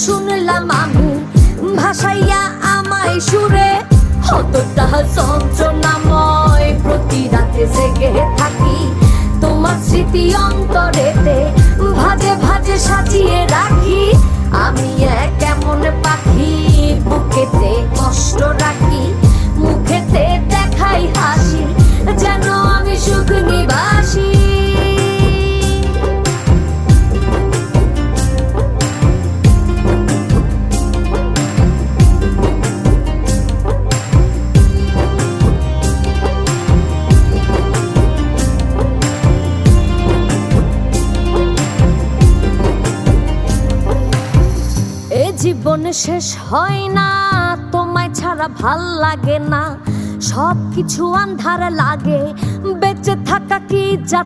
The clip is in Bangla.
শুনলাম আমি ভাসাইয়া আমায় সুরে, কতটা যন্ত্রণাময় প্রতি রাতে জেগে থাকি। তোমার স্মৃতি অন্তরেতে ভাজে ভাজে সাজিয়ে রাখি। আমি এক এমন পাখি, বুকেতে কষ্ট রাখি, মুখেতে দেখাই হাসি, যেন আমি সুখ নিবাসী। জীবন শেষ হয় না, তোমায় ছাড়া ভাল লাগে না, সবকিছু আন্ধার লাগে, বেঁচে থাকা কি যা